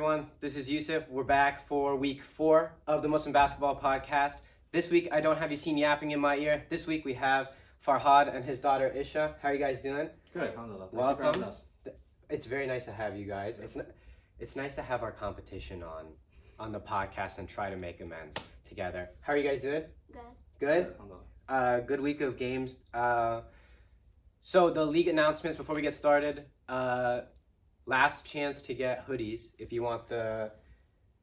Everyone, this is Yusuf. We're back for week 4 of the Muslim Basketball Podcast. This week, I don't have Yassine yapping in my ear. This week, we have Farhad and his daughter Isha. How are you guys doing? Good, alhamdulillah. Welcome. It's very nice to have you guys. It's nice to have our competition on the podcast and try to make amends together. How are you guys doing? Good? Good? Good week of games. So the league announcements before we get started. Last chance to get hoodies if you want the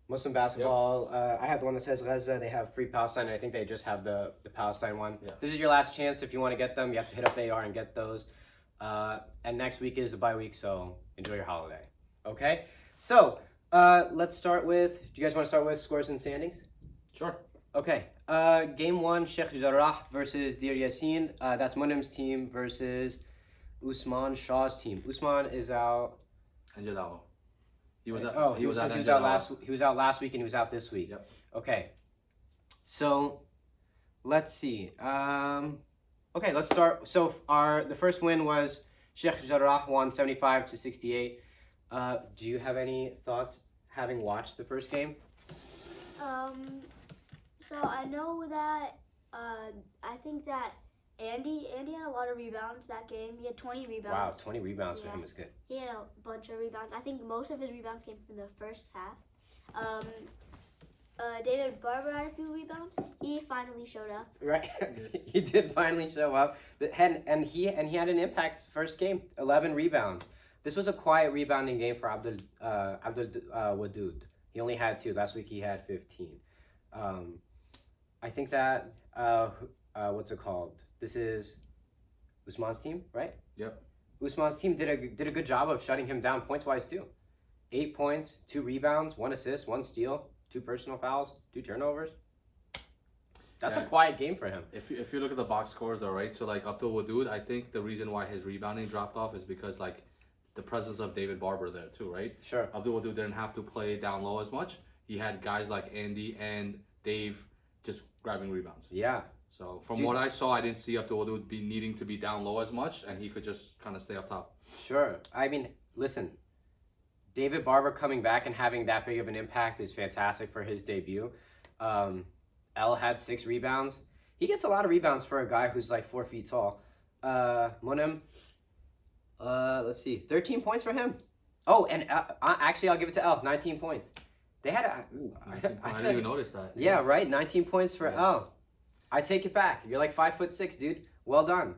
Muslim basketball. I have the one that says Gaza. They have free Palestine. And I think they just have the Palestine one. Yeah. This is your last chance if you want to get them. You have to hit up AR and get those. And next week is the bye week, so enjoy your holiday. Okay? So let's start with, do you guys want to start with scores and standings? Sure. Okay. Game 1, Sheikh Jarrah versus Dir Yassin. That's Munim's team versus Usman Shah's team. Usman is out. Angelao. He was out last week and he was out this week. Yep. Okay. So let's see. Okay, let's start. So the first win was Sheikh Jarrah won 75-68. Do you have any thoughts having watched the first game? So I know that I think that Andy had a lot of rebounds that game. He had 20 rebounds. Wow, 20 rebounds for him is good. He had a bunch of rebounds. I think most of his rebounds came from the first half. David Barber had a few rebounds. He finally showed up. Right, he did finally show up, and he had an impact first game. 11 rebounds. This was a quiet rebounding game for Abdul Wadud. He only had 2. Last week he had 15. I think that what's it called? This is Usman's team, right? Yep. Usman's team did a good job of shutting him down points wise too. 8 points, 2 rebounds, 1 assist, 1 steal, 2 personal fouls, 2 turnovers. That's a quiet game for him. If you look at the box scores though, right? So like Abdul Wadud, I think the reason why his rebounding dropped off is because like the presence of David Barber there too, right? Sure. Abdul Wadud didn't have to play down low as much. He had guys like Andy and Dave just grabbing rebounds. Yeah. So from what I saw, I didn't see Abdul Wadud be needing to be down low as much, and he could just kind of stay up top. Sure. I mean, listen, David Barber coming back and having that big of an impact is fantastic for his debut. El had 6 rebounds. He gets a lot of rebounds for a guy who's like 4 feet tall. Munim, let's see, 13 points for him. Oh, and actually, I'll give it to El, 19 points. They had I didn't even notice that. Yeah, right, 19 points for El. I take it back. You're like 5'6", dude. Well done.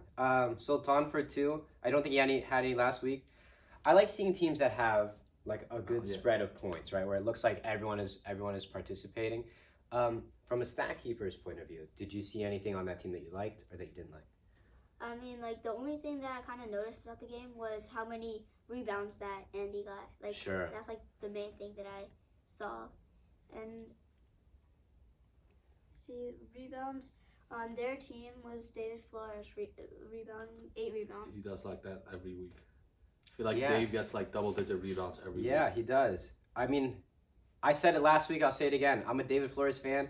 Sultan for 2. I don't think he had any last week. I like seeing teams that have like a good spread of points, right? Where it looks like everyone is participating. From a stat keeper's point of view, did you see anything on that team that you liked or that you didn't like? I mean, like, the only thing that I kind of noticed throughout the game was how many rebounds that Andy got. Like, sure. That's, like, the main thing that I saw. And, see, rebounds on their team was David Flores, 8 rebounds. He does like that every week. I feel like Dave gets like double-digit rebounds every week. Yeah, he does. I mean, I said it last week, I'll say it again. I'm a David Flores fan.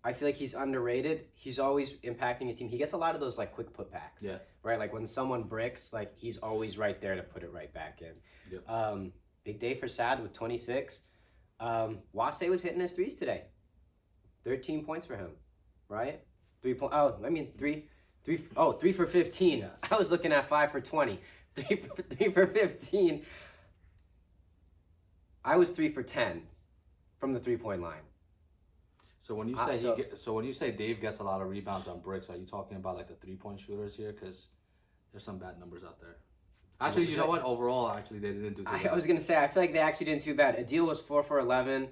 I feel like he's underrated. He's always impacting his team. He gets a lot of those like quick putbacks. Yeah. Right? Like when someone bricks, like he's always right there to put it right back in. Yep. Big day for Sad with 26. Wase was hitting his threes today. 13 points for him. Right? 3 for 15. Yes. I was looking at 5 for 20. 3 for 15. I was 3 for 10 from the 3-point line. So when you say when you say Dave gets a lot of rebounds on bricks, are you talking about like the 3-point shooters here? Because there's some bad numbers out there. Actually, you know what? Overall, actually, they didn't do too bad. I was gonna say I feel like they actually didn't too bad. Adil was 4 for 11.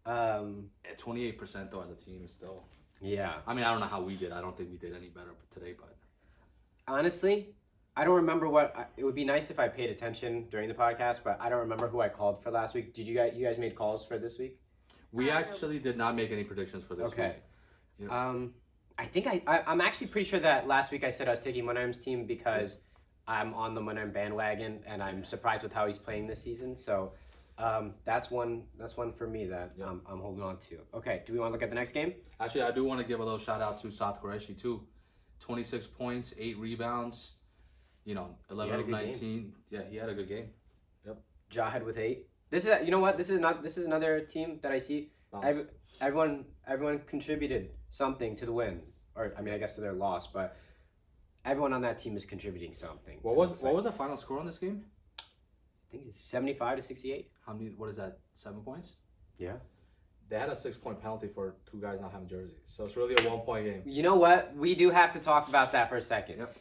28% though as a team is still. Yeah. I mean, I don't know how we did. I don't think we did any better today, but honestly, I don't remember it would be nice if I paid attention during the podcast, but I don't remember who I called for last week. Did you guys made calls for this week? We actually did not make any predictions for this week. Okay. Yeah. I think I'm actually pretty sure that last week I said I was taking Munim's team because I'm on the Munim bandwagon and I'm surprised with how he's playing this season. So that's one for me that I'm holding on to. Okay, do we want to look at the next game? Actually, I do want to give a little shout out to South Qureshi too. 26 points, 8 rebounds, 11 of 19. Game. Yeah, he had a good game. Yep. Jahed with 8. This is, you know what? This is another team that I see. Everyone contributed something to the win, or I mean, I guess to their loss, but everyone on that team is contributing something. What was the final score on this game? I think it's 75-68. How many? What is that? 7 points? Yeah. They had a 6-point penalty for 2 guys not having jerseys, so it's really a 1-point game. You know what? We do have to talk about that for a second. Yep.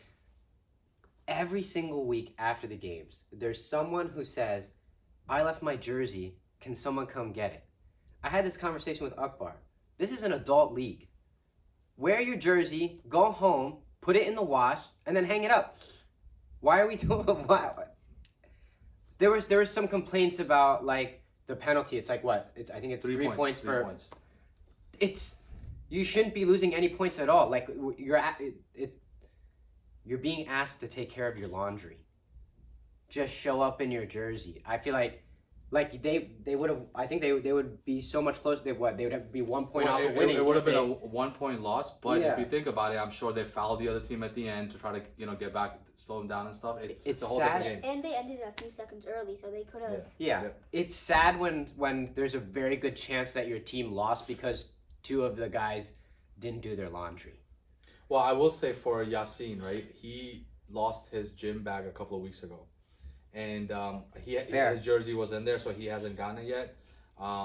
Every single week after the games, there's someone who says, "I left my jersey. Can someone come get it?" I had this conversation with Akbar. This is an adult league. Wear your jersey, go home, put it in the wash, and then hang it up. Why are we doing what? There was some complaints about like the penalty. It's like what? I think it's 3 points for. 3 points. It's you shouldn't be losing any points at all. Like you're being asked to take care of your laundry. Just show up in your jersey. I feel like they would have. I think they would be so much closer. They would be 1 point off of winning. It would have been a 1-point loss, but Yeah. if you think about it, I'm sure they fouled the other team at the end to try to get back, slow them down and stuff. It's a whole sad. different game. And they ended a few seconds early, so they could have. Yeah. It's sad when there's a very good chance that your team lost because 2 of the guys didn't do their laundry. Well, I will say for Yassine, right? He lost his gym bag a couple of weeks ago, and his jersey was in there, so he hasn't gotten it yet.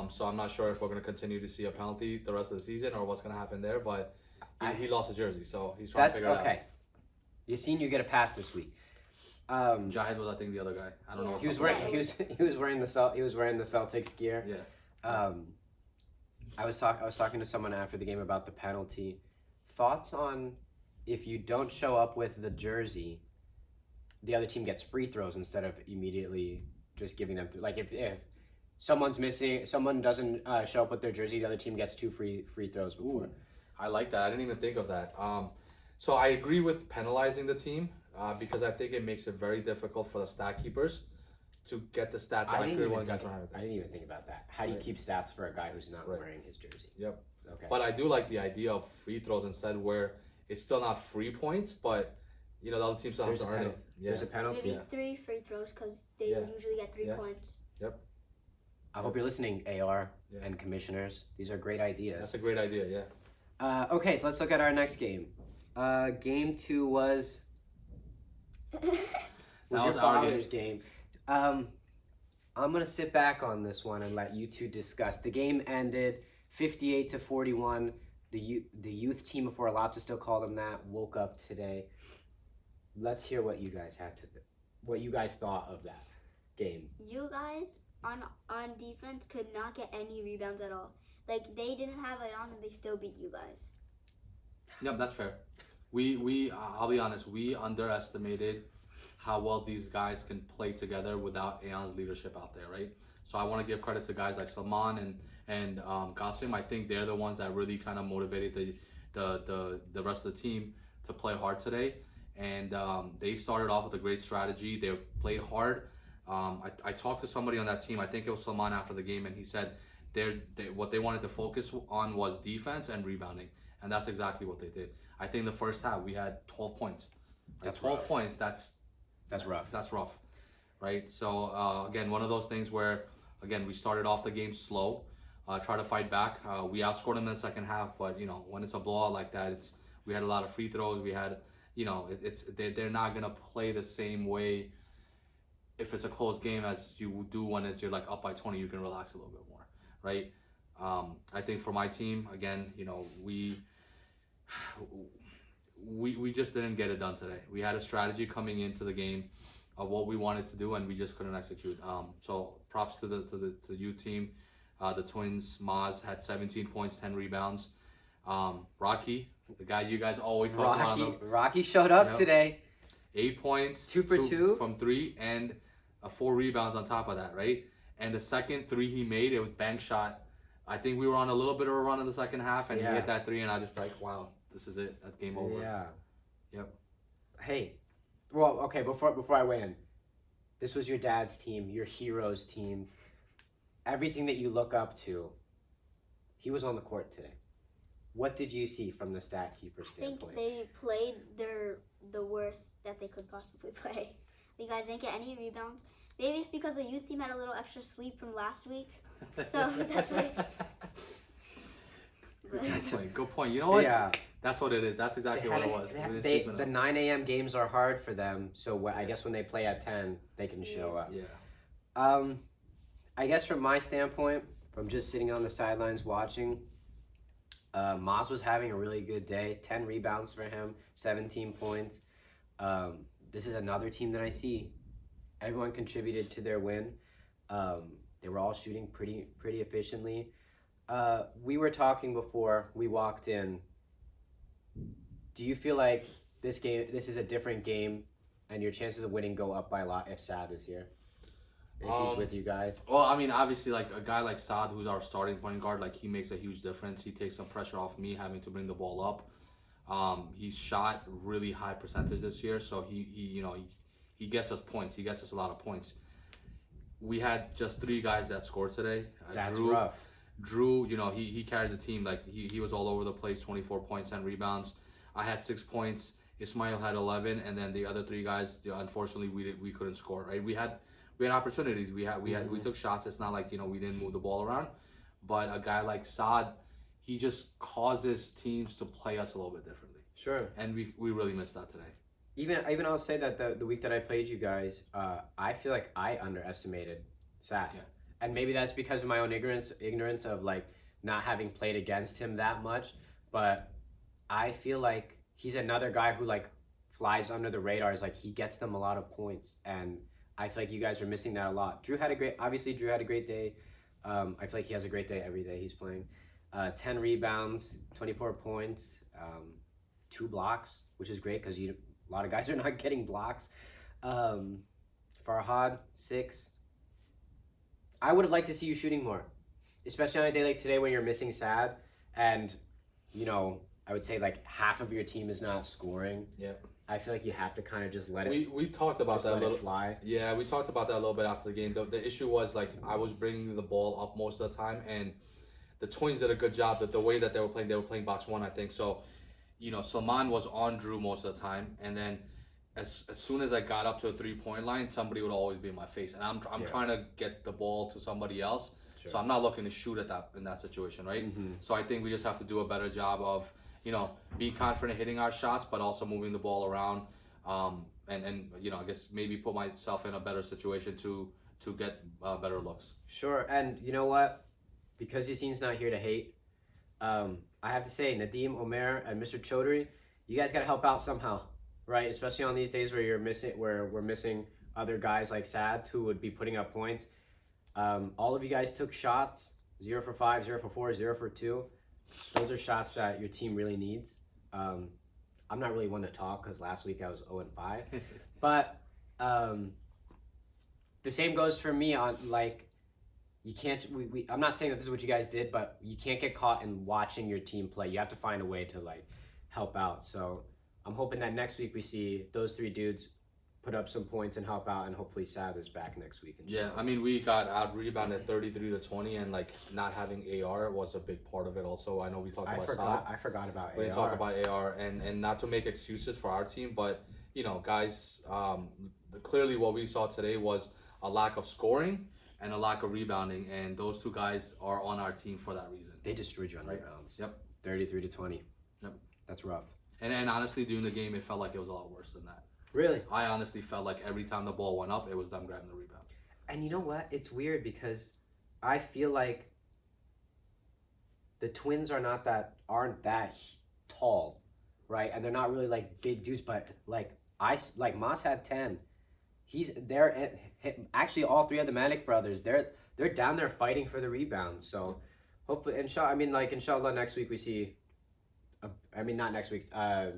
So I'm not sure if we're gonna continue to see a penalty the rest of the season or what's gonna happen there. But he lost his jersey, so he's trying to figure it out. Okay. Yassine, you get a pass this week. Jahid was, I think, the other guy. I don't know. He was wearing the Celtics gear. Yeah. I was talking to someone after the game about the penalty. Thoughts on if you don't show up with the jersey, the other team gets free throws instead of immediately just giving them. Like if someone's missing, someone doesn't show up with their jersey, the other team gets 2 free throws before. Ooh, I like that. I didn't even think of that. So I agree with penalizing the team because I think it makes it very difficult for the stat keepers to get the stats accurate when guys don't have it. I didn't even think about that. How do you keep stats for a guy who's not wearing his jersey? Yep. Okay. But I do like the idea of free throws instead, where it's still not free points, but the other team still has to earn it. Yeah. There's a penalty. Maybe 3 free throws because they would usually get 3 points. Yep. I hope you're listening, AR and commissioners. These are great ideas. That's a great idea. Yeah. Okay, let's look at our next game. Game 2 was your father's game. I'm gonna sit back on this one and let you two discuss. The game ended 58-41. The youth team, if we're allowed to still call them that, woke up today. Let's hear what you guys thought of that game. You guys on defense could not get any rebounds at all. Like they didn't have Ayan and they still beat you guys. Yep, that's fair. We I'll be honest, we underestimated how well these guys can play together without Ayan's leadership out there, right? So I want to give credit to guys like Salman and Qasim. I think they're the ones that really kind of motivated the rest of the team to play hard today. And they started off with a great strategy. They played hard. I talked to somebody on that team. I think it was Salman after the game, and he said what they wanted to focus on was defense and rebounding, and that's exactly what they did. I think the first half we had 12 points. That's 12 rough. points. That's rough. That's rough, right? So again, one of those things where we started off the game slow, try to fight back. We outscored them in the second half, but when it's a blowout like that, we had a lot of free throws. We had they're not gonna play the same way if it's a close game as you do when you're like up by 20. You can relax a little bit more, right? I think for my team, again, we just didn't get it done today. We had a strategy coming into the game of what we wanted to do, and we just couldn't execute. So props to the youth team. The twins, Maz had 17 points, 10 rebounds. Rocky, the guy you guys always talk about. Rocky showed up today. 8 points, 2 for 2 from 3, and 4 rebounds on top of that, right? And the second 3 he made, it was bank shot. I think we were on a little bit of a run in the second half, and he hit that 3, and I just like, wow, this is it. That's game over. Yeah. Yep. Hey, well, okay. Before I weigh in, this was your dad's team, your hero's team. Everything that you look up to, he was on the court today. What did you see from the stat keeper standpoint? I think they played the worst that they could possibly play. You guys didn't get any rebounds. Maybe it's because the youth team had a little extra sleep from last week. So that's why. Good point. You know what? Yeah. That's what it is. That's exactly what it was. We didn't sleep enough. The 9 a.m. games are hard for them, so I guess when they play at 10, they can show up. Yeah. I guess from my standpoint, from just sitting on the sidelines watching, Maz was having a really good day. 10 rebounds for him, 17 points. This is another team that I see. Everyone contributed to their win. They were all shooting pretty efficiently. We were talking before we walked in. Do you feel like this is a different game, and your chances of winning go up by a lot if Sad is here? If he's with you guys? Well, I mean, obviously, like a guy like Saad, who's our starting point guard, like he makes a huge difference. He takes some pressure off me having to bring the ball up. He's shot really high percentage this year, so he gets us points. He gets us a lot of points. We had just 3 guys that scored today. That's rough. Drew, he carried the team. Like he was all over the place. 24 points and rebounds. I had 6 points. Ismail had 11, and then the other 3 guys, unfortunately, we couldn't score. Right? We had opportunities. We took shots. It's not like we didn't move the ball around, but a guy like Saad, he just causes teams to play us a little bit differently. Sure. And we really missed that today. Even I'll say that the week that I played you guys, I feel like I underestimated Sad. Yeah. And maybe that's because of my own ignorance of like not having played against him that much. But I feel like he's another guy who like flies under the radar. Like he gets them a lot of points, and I feel like you guys are missing that a lot. Drew had a great day. I feel like he has a great day every day he's playing. 10 rebounds, 24 points, 2 blocks, which is great because a lot of guys are not getting blocks. Farhad, 6. I would have liked to see you shooting more, especially on a day like today when you're missing Sad, and I would say like half of your team is not scoring. Yeah. I feel like you have to kind of just let it. We talked about that a little. Fly. Yeah, we talked about that a little bit after the game. The issue was like I was bringing the ball up most of the time, and the Twins did a good job. That the way that they were playing box 1, I think. So, Salman was on Drew most of the time, and then as soon as I got up to a 3-point line, somebody would always be in my face, and I'm trying to get the ball to somebody else. Sure. So I'm not looking to shoot at that in that situation, right? Mm-hmm. So I think we just have to do a better job of being confident hitting our shots, but also moving the ball around, and I guess maybe put myself in a better situation to get better looks. Sure, and you know what? Because Yassine's not here to hate, I have to say, Nadeem, Omer, and Mr. Chaudhry, you guys got to help out somehow, right? Especially on these days where we're missing other guys like Sad who would be putting up points. All of you guys took shots, 0 for 5, 0 for 4, 0 for 2. Those are shots that your team really needs. I'm not really one to talk because last week I was 0 and 5, but the same goes for me on like you can't. I'm not saying that this is what you guys did, but you can't get caught in watching your team play. You have to find a way to like help out. So I'm hoping that next week we see those 3 dudes put up some points and help out, and hopefully Sad is back next week. Yeah, I mean, we got out rebounded 33-20, and like not having AR was a big part of it. Also, I know we talked about Sad. I forgot about AR. We didn't talk about AR, and not to make excuses for our team, but guys, clearly what we saw today was a lack of scoring and a lack of rebounding, and those 2 guys are on our team for that reason. They destroyed you on rebounds. Yep. 33-20. Yep. That's rough. And honestly, during the game, it felt like it was a lot worse than that. Really? I honestly felt like every time the ball went up, it was them grabbing the rebound. And you know what? It's weird because I feel like the Twins aren't that tall, right? And they're not really like big dudes, but like Moss had 10. Actually all 3 of the Manik brothers. They're down there fighting for the rebounds. So hopefully, inshallah, next week we see. Not next week.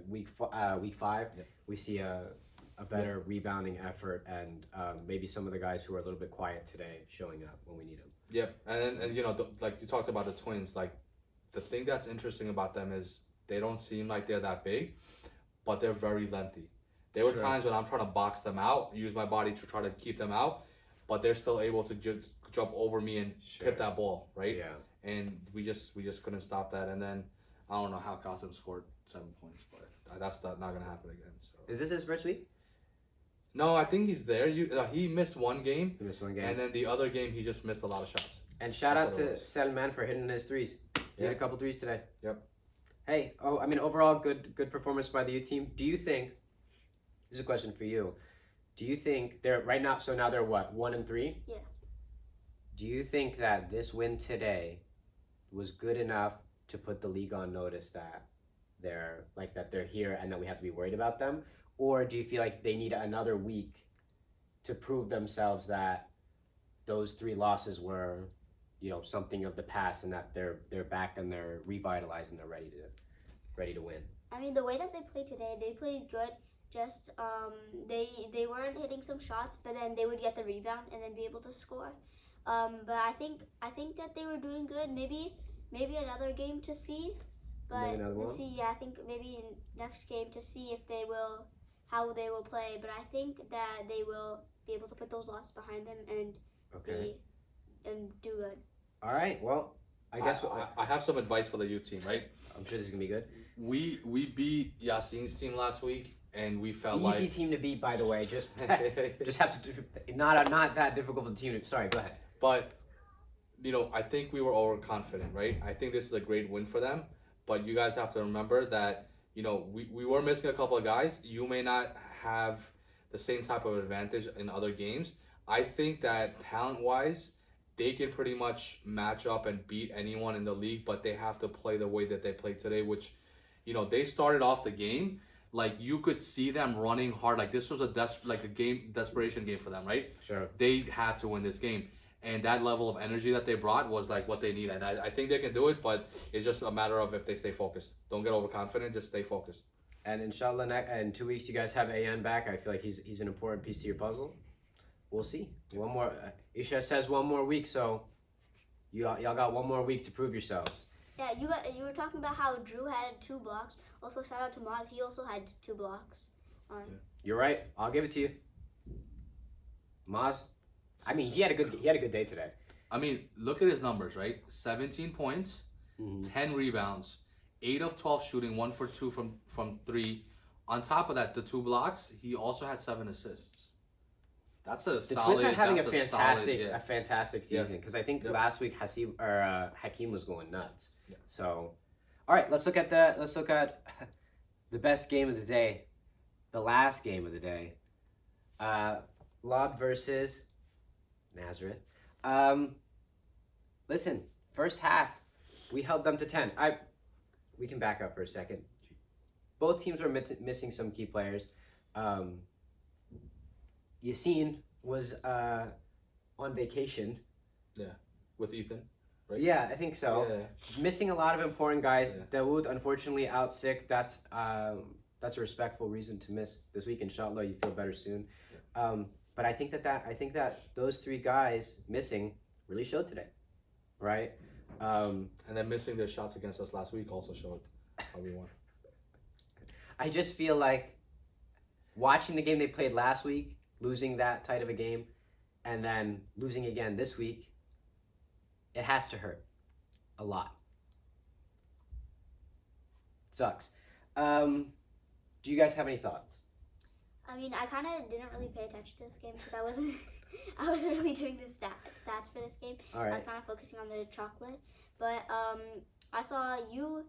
Week 5, yeah. We see a better rebounding effort, and maybe some of the guys who are a little bit quiet today showing up when we need them. Yep, and like you talked about the Twins, like the thing that's interesting about them is they don't seem like they're that big, but they're very lengthy. There were times when I'm trying to box them out, use my body to try to keep them out, but they're still able to just jump over me and tip that ball, right? Yeah. And we just couldn't stop that, and then I don't know how Qasim scored 7 points, but that's not gonna happen again. So is this his first week? No, I think he's there. He missed one game, He missed one game. and then the other game he just missed a lot of shots. And shout That's out what it to was. Selman for hitting his threes. He hit Yeah. a couple threes today. Yep. Hey, overall good performance by the U team. Do you think? This is a question for you. Do you think they're right now? So now they're what, 1-3? Yeah. Do you think that this win today was good enough to put the league on notice that they're here and that we have to be worried about them, or do you feel like they need another week to prove themselves that those 3 losses were, something of the past, and that they're back and they're revitalized and they're ready to win? I mean, the way that they played today, they played good. Just they weren't hitting some shots, but then they would get the rebound and then be able to score. But I think that they were doing good. Maybe another game to see. But Maybe another one? I think maybe in next game to see if how they will play. But I think that they will be able to put those losses behind them and Okay. do good. All right. Well, I guess I have some advice for the U team, right? I'm sure this is gonna be good. We beat Yasin's team last week, and we felt Easy like team to beat, by the way. Just have to do not that difficult of a team. Sorry, go ahead. But, I think we were overconfident, right? I think this is a great win for them. But you guys have to remember that, we were missing a couple of guys. You may not have the same type of advantage in other games. I think that talent-wise, they can pretty much match up and beat anyone in the league, but they have to play the way that they played today, which, they started off the game. Like, you could see them running hard. Like, this was a desperation game for them, right? Sure. They had to win this game. And that level of energy that they brought was like what they need. And I think they can do it, but it's just a matter of if they stay focused. Don't get overconfident, just stay focused. And inshallah, in 2 weeks, you guys have AN back. I feel like he's an important piece to your puzzle. We'll see. One more. Isha says 1 more week, so y'all got 1 more week to prove yourselves. Yeah, you were talking about how Drew had 2 blocks. Also, shout out to Maz. He also had 2 blocks. You're right. I'll give it to you, Maz. I mean, he had a good day today. I mean, look at his numbers, right? 17 points, 10 rebounds, 8 of 12 shooting, 1 for 2 from 3. On top of that, the 2 blocks, he also had 7 assists. That's a The solid. Twins are having that's a fantastic season, because I think Yep. last week Hakeem was going nuts. Yeah. So, all right, let's look at the best game of the day, the last game of the day. Lob versus Nazareth. Listen, first half, we held them to 10. We can back up for a second. Both teams were missing some key players. Yassine was on vacation. Yeah, with Ethan, right? Yeah, I think so. Yeah. Missing a lot of important guys. Yeah. Dawood, unfortunately, out sick. That's a respectful reason to miss this week. Inshallah, you feel better soon. But I think that those 3 guys missing really showed today, right? And then missing their shots against us last week also showed how we won. I just feel like watching the game they played last week, losing that tight of a game, and then losing again this week, it has to hurt a lot. Sucks. Do you guys have any thoughts? I mean, I kind of didn't really pay attention to this game because I wasn't really doing the stats for this game. All I was right. kind of focusing on the chocolate. But I saw you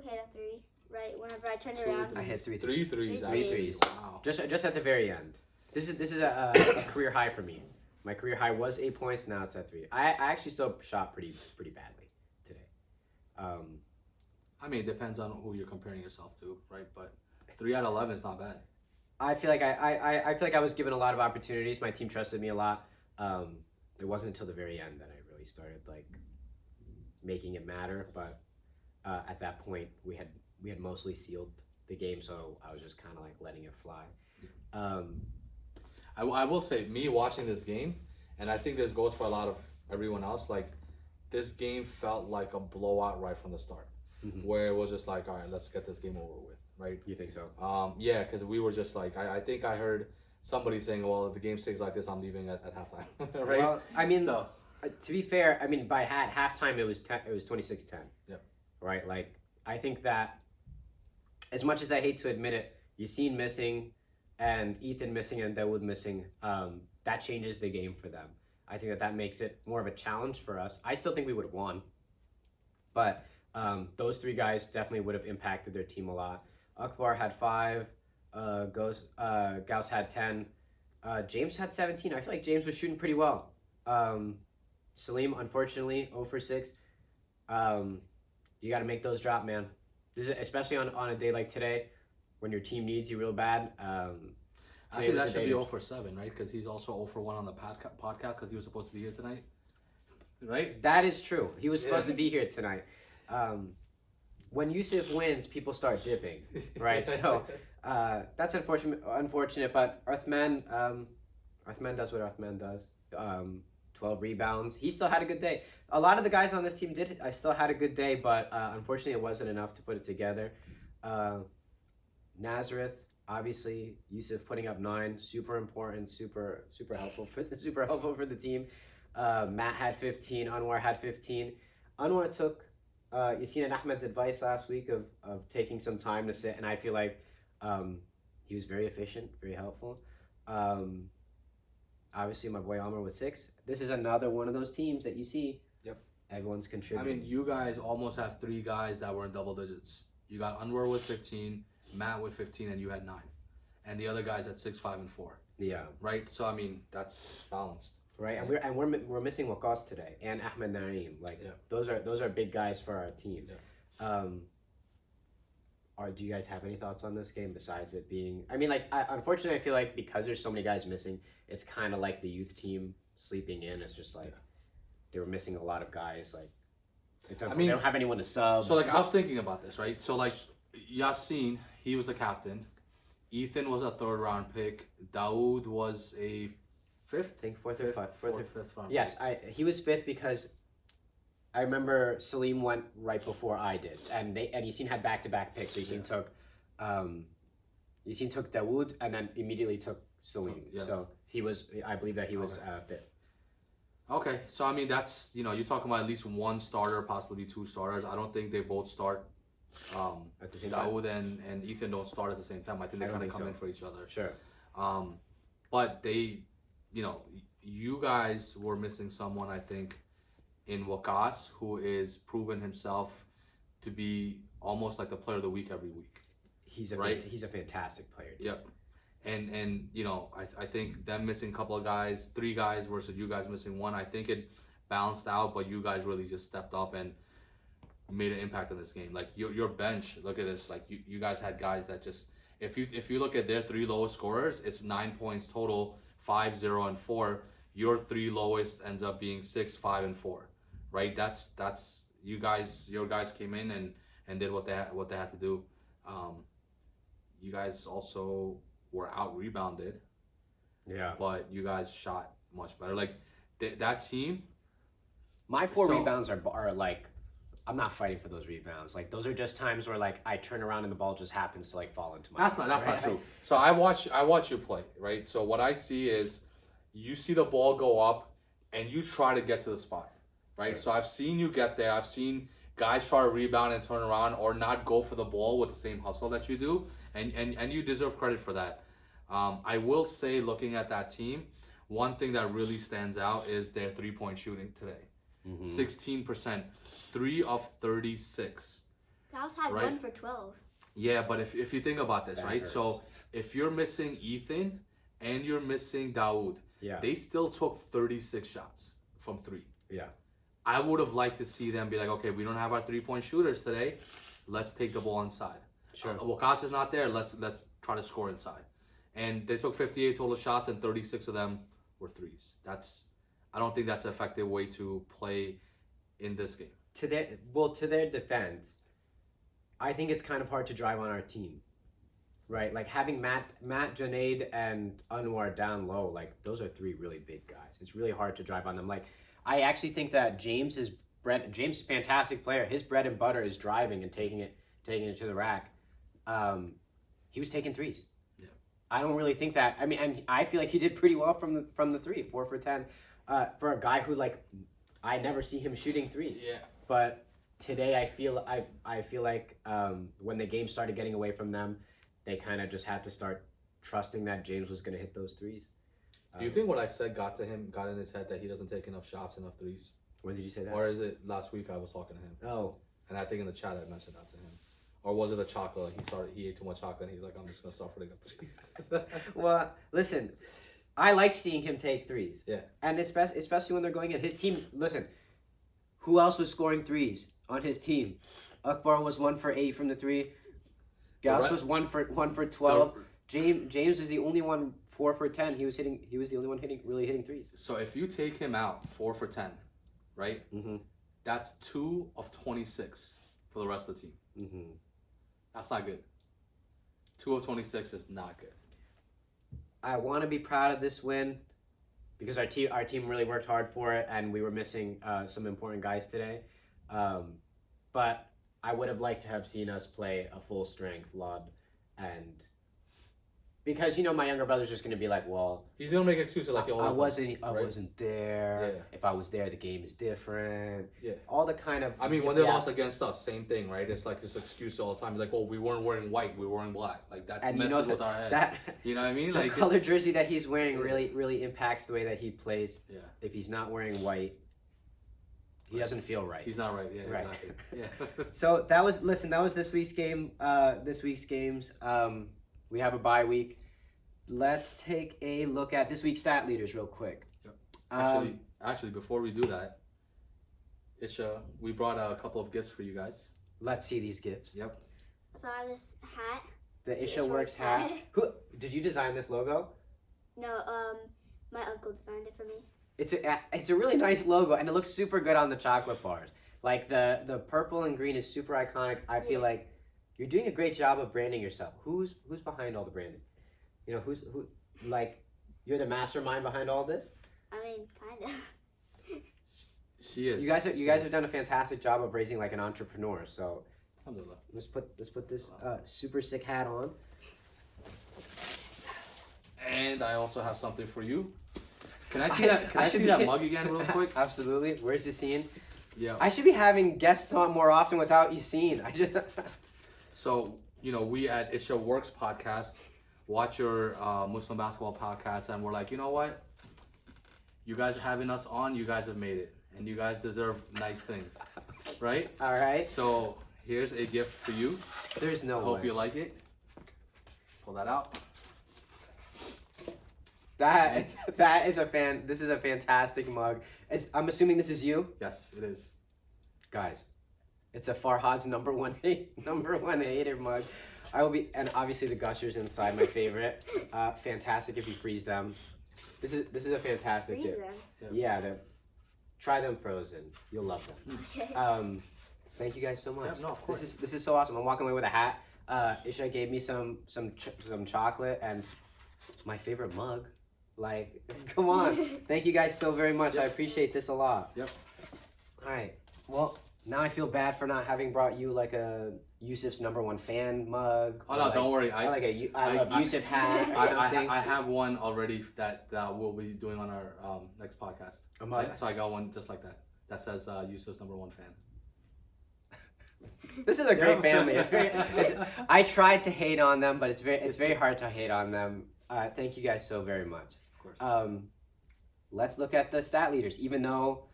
hit a 3, right? Whenever I turned 2 around. I hit 3 3 threes. Three actually. threes. Wow. Just at the very end. This is a career high for me. My career high was 8 points. Now it's at 3. I actually still shot pretty badly today. I mean, it depends on who you're comparing yourself to, right? But 3 out of 11 is not bad. I feel like I feel like I was given a lot of opportunities. My team trusted me a lot. It wasn't until the very end that I really started like making it matter. But at that point, we had mostly sealed the game, so I was just kind of like letting it fly. I will say, me watching this game, and I think this goes for a lot of everyone else, like, this game felt like a blowout right from the start, where it was just like, all right, let's get this game over with, right? You think so? Yeah, because we were just like, I think I heard somebody saying, well, if the game stays like this, I'm leaving at halftime, right? Well, I mean, So, to be fair, I mean, by halftime it was 26-10. Yep. Right? Like, I think that as much as I hate to admit it, Yassine missing and Ethan missing and Dawood missing, that changes the game for them. I think that makes it more of a challenge for us. I still think we would have won, but those 3 guys definitely would have impacted their team a lot. Akbar had 5, Gauss had 10, James had 17. I feel like James was shooting pretty well. Salim, unfortunately, 0 for 6. You got to make those drop, man. This is especially on a day like today when your team needs you real bad. Actually, that should be 0 for 7, right? Because he's also 0 for 1 on the podcast because he was supposed to be here tonight, right? That is true. He was supposed to be here tonight. When Yusuf wins, people start dipping, right? So that's unfortunate. But Uthman does what Uthman does. 12 rebounds. He still had a good day. A lot of the guys on this team still had a good day, but unfortunately it wasn't enough to put it together. Nazareth, obviously, Yusuf putting up 9, super important, super helpful for the team. Matt had 15, Anwar had 15. Anwar took Yassine and Ahmed's advice last week of taking some time to sit, and I feel like he was very efficient, very helpful. Obviously, my boy Amr with 6. This is another one of those teams that you see. Yep. Everyone's contributing. I mean, you guys almost have 3 guys that were in double digits. You got Anwar with 15, Matt with 15, and you had 9. And the other guys at 6, 5, and 4. Yeah. Right? So, I mean, that's balanced. Right, and we're missing Waqas today and Ahmed Naeem. Like those are big guys for our team. Yeah. Do you guys have any thoughts on this game besides it being? I mean, like, unfortunately, I feel like because there's so many guys missing, it's kind of like the youth team sleeping in. It's just like they were missing a lot of guys. Like, they don't have anyone to sub. So, like, I was thinking about this, right? So, like, Yassine, he was the captain. Ethan was a 3rd round pick. Dawood was a 5th? I think 4th or 5th round. Yes, he was 5th because I remember Salim went right before I did, and Yassine had back-to-back picks. So Yassine took Dawood and then immediately took Salim. So I believe that he was 5th. Okay, so I mean that's you're talking about at least 1 starter, possibly 2 starters. I don't think they both start. At the same Dawood time. and Ethan don't start at the same time. I think they kind of come in for each other. Sure. But they, you guys were missing someone, I think, in Waqas, who is proven himself to be almost like the player of the week every week. He's a fantastic player. Dude. Yep. And I think them missing a couple of guys, 3 guys versus you guys missing 1, I think it balanced out, but you guys really just stepped up and made an impact on this game. Like your bench, look at this. Like you guys had guys that just if you look at their 3 lowest scorers, it's 9 points total, 5, 0, and 4. Your 3 lowest ends up being 6, 5, and 4. Right? That's you guys. Your guys came in and did what they had to do. You guys also were out rebounded. Yeah. But you guys shot much better. Like that team. My 4 rebounds are like, I'm not fighting for those rebounds. Like those are just times where like I turn around and the ball just happens to like fall into my. That's not true. So I watch you play, right? So what I see is, you see the ball go up, and you try to get to the spot, right? Sure. So I've seen you get there. I've seen guys try to rebound and turn around or not go for the ball with the same hustle that you do, and you deserve credit for that. I will say, looking at that team, one thing that really stands out is their 3-point shooting today. 16%, 3 of 36. Gauss had 1 for 12. Yeah, but if you think about this, That right? hurts. So if you're missing Ethan and you're missing Dawood, they still took 36 shots from 3. Yeah. I would have liked to see them be like, okay, we don't have our 3-point shooters today. Let's take the ball inside. Sure. Waqas is not there. Let's try to score inside. And they took 58 total shots, and 36 of them were 3s. I don't think that's an effective way to play in this game. To their defense, I think it's kind of hard to drive on our team, right? Like having Matt, Junaid, and Anwar down low, like those are 3 really big guys. It's really hard to drive on them. Like I actually think that James is a fantastic player. His bread and butter is driving and taking it to the rack. He was taking 3s. Yeah. I don't really think that. I mean, and I feel like he did pretty well from the 3, 4 for 10. For a guy who like, I never see him shooting 3s. Yeah. But today I feel like when the game started getting away from them, they kind of just had to start trusting that James was going to hit those threes. Do you think what I said got in his head that he doesn't take enough shots, enough threes? When did you say that? Or is it last week I was talking to him? Oh. And I think in the chat I mentioned that to him. Or was it the chocolate? He ate too much chocolate and he's like, I'm just going to start putting up threes. Well, listen, I like seeing him take threes. Yeah. And especially when they're going in. His team, listen, who else was scoring threes on his team? Akbar was 1 for 8 from the three. Gauss was 1 for 12. James is the only one 4 for 10. He was the only one really hitting threes. So if you take him out 4 for 10, right? Mm-hmm. That's 2 of 26 for the rest of the team. Mm-hmm. That's not good. 2 of 26 is not good. I want to be proud of this win because our team really worked hard for it, and we were missing some important guys today. But I would have liked to have seen us play a full strength Lod, and because my younger brother's just gonna be like, well, he's gonna make excuses like he always does, I right? wasn't there. Yeah. If I was there, the game is different. Yeah. All the kind of. I mean, when they lost against us, same thing, right? It's like this excuse all the time. It's like, oh, we weren't wearing white, we were wearing black. Like that and messes with our head. That you know what I mean? the Like color jersey that he's wearing really impacts the way that he plays. Yeah. If he's not wearing white, he doesn't feel right. He's not right. Yeah. Right. Exactly. Yeah. So that was this week's game. This week's games. We have a bye week. Let's take a look at this week's stat leaders real quick. Yep. Actually, before we do that, we brought a couple of gifts for you guys. Let's see these gifts. Yep. So I have this hat. The IshaWorkz hat. Who did you design this logo? No, my uncle designed it for me. It's a really nice logo, and it looks super good on the chocolate bars. Like the purple and green is super iconic. I feel like you're doing a great job of branding yourself. Who's behind all the branding? Who like you're the mastermind behind all this? I mean, kind of. She is. You guys have done a fantastic job of raising like an entrepreneur. So let's put this super sick hat on. And I also have something for you. Can I see that? Can I see that mug again, real quick? Absolutely. Where's Yassine? Yeah. I should be having guests on more often without Yassine. So we at IshaWorkz podcast watch your Muslim basketball podcast, and we're like, you know what? You guys having us on, you guys have made it, and you guys deserve nice things, right? All right. So here's a gift for you. There's no way. Hope you like it. Pull that out. That is this is a fantastic mug. I'm assuming this is you? Yes, it is. Guys, it's a Farhad's number one hater mug. I will be, and obviously the gushers inside, my favorite. Fantastic if you freeze them. This is a fantastic Freeze gift. them. Yeah, try them frozen. You'll love them. Okay. Thank you guys so much. Yeah, no, of course. This is so awesome. I'm walking away with a hat. Isha gave me some chocolate and my favorite mug. Like, come on. Thank you guys so very much. I appreciate this a lot. Yep. All right. Well, now I feel bad for not having brought you like a Yusuf's number one fan mug. Oh no, don't worry. I love Yusuf hat or something. I have one already that we'll be doing on our next podcast. A mug? So I got one just like that. That says Yusuf's number one fan. This is a great family. I tried to hate on them, but it's very hard to hate on them. Thank you guys so very much. Of course. Let's look at the stat leaders. Even though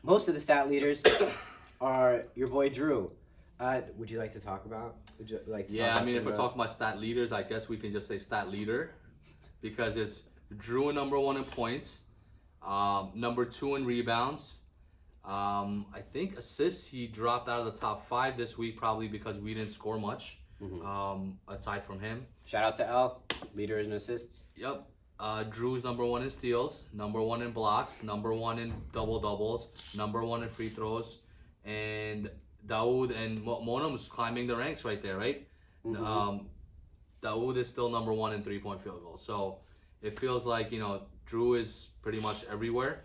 most of the stat leaders are your boy Drew. Would you like to talk about? Would you like to I mean, if we're talking about stat leaders, I guess we can just say stat leader, because it's Drew number 1 in points, number 2 in rebounds. I think assists, he dropped out of the top 5 this week, probably because we didn't score much. Aside from him. Shout out to L, leader in assists. Yep. Drew's number 1 in steals, number 1 in blocks, number 1 in double doubles, number 1 in free throws, and Dawood and Monam's climbing the ranks right there, right? Dawood is still number 1 in 3-point field goals. So it feels like, Drew is pretty much everywhere.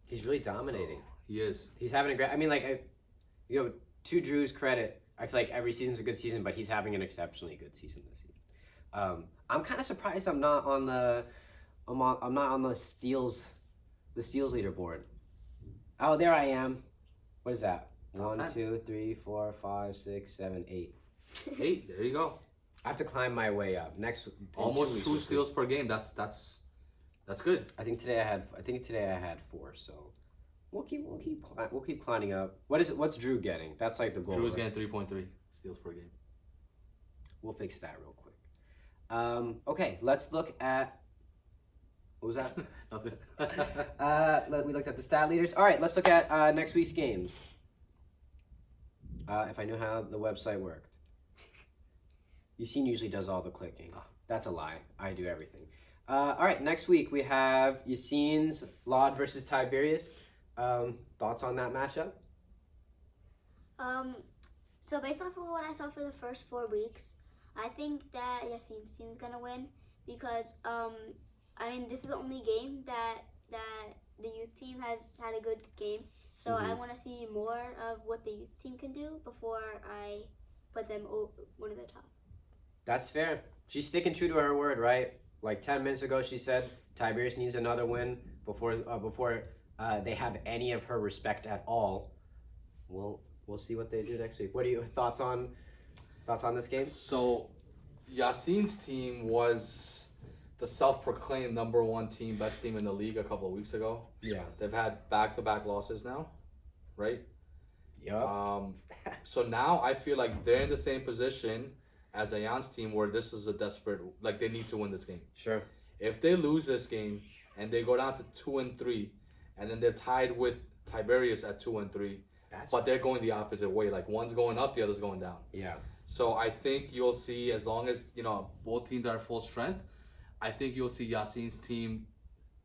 He's really dominating. So he is. He's having a great. I mean, like, to Drew's credit, I feel like every season's a good season, but he's having an exceptionally good season this season. I'm kind of surprised I'm not on the steals leaderboard. Oh, there I am. What is that? Top 1, 10. 2, 3, 4, 5, 6, 7, 8. 8. There you go. I have to climb my way up. Next, in Almost 2 weeks, two we'll see. steals per game. That's good. I think today I had 4. So we'll keep climbing up. What's Drew getting? That's like the goal. Drew's right? getting 3.3 steals per game. We'll fix that real quick. Okay, let's look at. What was that? Nothing. We looked at the stat leaders. All right, let's look at next week's games. If I knew how the website worked. Yassine usually does all the clicking. That's a lie. I do everything. All right, next week we have Yassine's Laud versus Tiberius. Thoughts on that matchup? So based off of what I saw for the first 4 weeks, I think that Yassine's team's gonna win because I mean this is the only game that the youth team has had a good game. So I want to see more of what the youth team can do before I put them one of the top. That's fair. She's sticking true to her word, right? Like 10 minutes ago, she said Tiberius needs another win before they have any of her respect at all. We'll see what they do next week. What are your thoughts on this game? So, Yassine's team was the self-proclaimed number 1 team, best team in the league a couple of weeks ago. Yeah. They've had back-to-back losses now, right? Yep. So now I feel like they're in the same position as Ayan's team where this is a desperate, like they need to win this game. Sure. If they lose this game and they go down to 2-3, and then they're tied with Tiberius at 2-3, but they're going the opposite way. Like one's going up, the other's going down. Yeah. So I think you'll see, as long as both teams are full strength, I think you'll see Yassine's team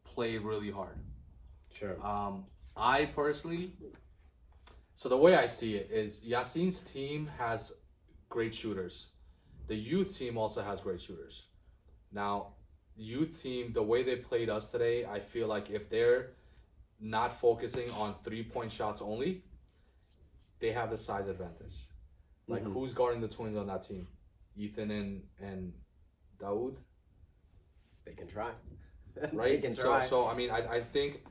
play really hard. Sure. I personally, so the way I see it is Yassine's team has great shooters. The youth team also has great shooters. Now, youth team, the way they played us today, I feel like if they're not focusing on 3-point shots only, they have the size advantage. Like who's guarding the twins on that team? Ethan and Daoud? They can try. Right? They can try. So I mean I think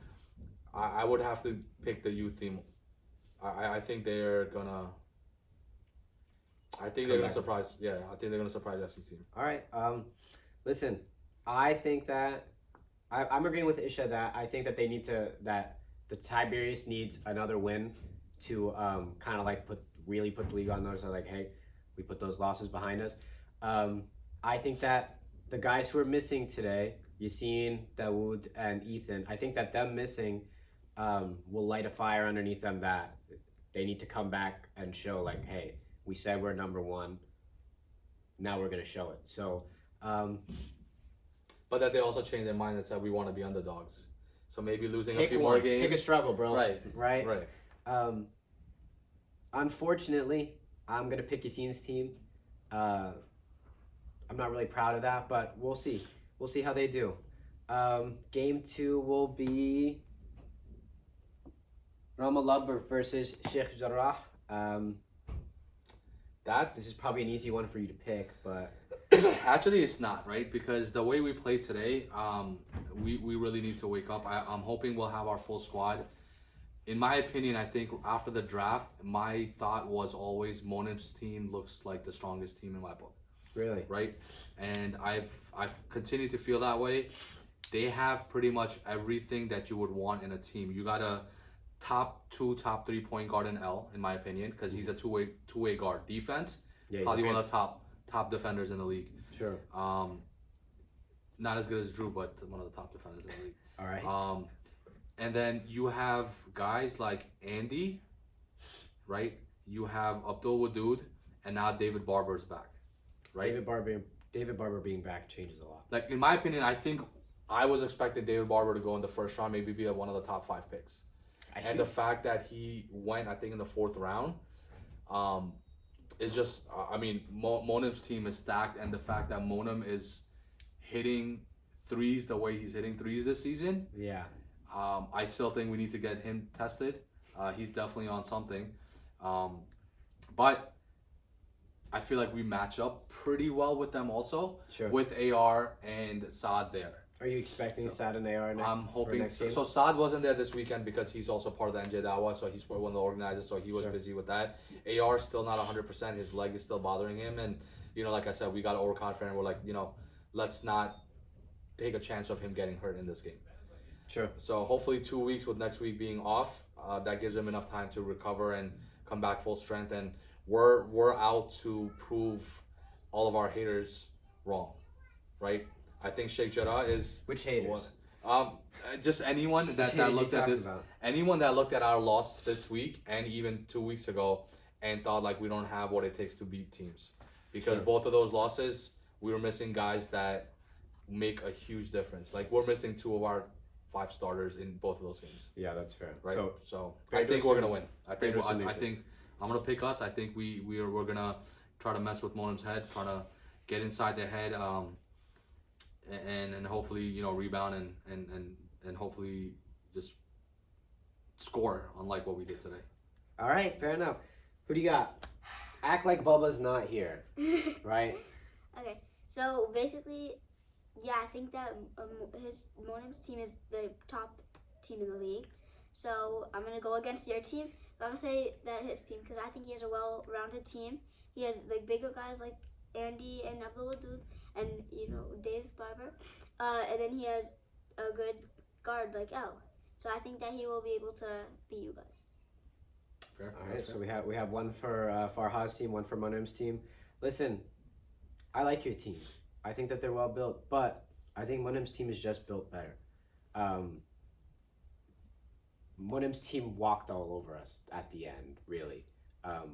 I would have to pick the youth team. I think they're gonna surprise. Yeah, I think they're gonna surprise SEC team. All right. Listen, I think that I'm agreeing with Isha that I think that that the Tiberius needs another win to kind of like put the league on notice. Like, hey, we put those losses behind us. I think that the guys who are missing today, Yassine, Daoud, and Ethan, I think that them missing will light a fire underneath them that they need to come back and show like, hey, we said we're number 1. Now we're gonna show it. So, but that they also changed their mind and said we want to be underdogs. So maybe losing a few one. more games. Pick a struggle, bro. Right. Unfortunately, I'm gonna pick Yassine's team. I'm not really proud of that, but we'll see. We'll see how they do. Game 2 will be Ramallah versus Sheikh Jarrah. This is probably an easy one for you to pick, but actually it's not, right? Because the way we played today, we really need to wake up. I'm hoping we'll have our full squad. In my opinion, I think after the draft, my thought was always Monim's team looks like the strongest team in my book. Really? Right? And I've continued to feel that way. They have pretty much everything that you would want in a team. You got a top 3 point guard in L, in my opinion, because he's a two-way guard. Defense, probably one of the top defenders in the league. Sure. Not as good as Drew, but one of the top defenders in the league. All right. And then you have guys like Andy, right? You have Abdul Wadood, and now David Barber's back, right? David Barber being back changes a lot. Like in my opinion, I think I was expecting David Barber to go in the first round, maybe be one of the top 5 picks. And the fact that he went, I think, in the 4th round, it's just, I mean, Monim's team is stacked, and the fact that Monim is hitting threes the way he's hitting threes this season. Yeah. I still think we need to get him tested. He's definitely on something. But I feel like we match up pretty well with them also. Sure. With AR and Saad there. Are you expecting Saad and AR next? I'm hoping. Next game? So Saad wasn't there this weekend because he's also part of the NJ Dawa, so he's one of the organizers, so he was busy with that. AR is still not 100%. His leg is still bothering him, and like I said, we got overconfident. We're like, let's not take a chance of him getting hurt in this game. Sure. So hopefully 2 weeks with next week being off, that gives him enough time to recover and come back full strength. And we're out to prove all of our haters wrong, right? I think Sheikh Jarrah is Which haters? just anyone that haters looked you at talking this, about? anyone that looked at our loss this week and even 2 weeks ago and thought like we don't have what it takes to beat teams, because Sure. both of those losses we were missing guys that make a huge difference. Like we're missing 2 of our 5 starters in both of those games, Yeah, that's fair. right? So So great I think to we're see- gonna win. I think great to see I you. think I'm gonna pick us. I think we're gonna try to mess with Monim's head, try to get inside their head, and hopefully rebound and hopefully just score unlike what we did today. all right, fair enough. Who do you got? Act like Bubba's not here, right? Okay, so basically, yeah, I think that Monim's team is the top team in the league. So I'm gonna go against your team. But I'm gonna say that his team, because I think he has a well-rounded team. He has like bigger guys like Andy and Abdul Wadud and Dave Barber, and then he has a good guard like L. So I think that he will be able to beat you guys. Fair. All right, so we have one for Farhad's team, one for Monim's team. Listen, I like your team. I think that they're well built, but I think Monim's team is just built better. Monim's team walked all over us at the end. Really,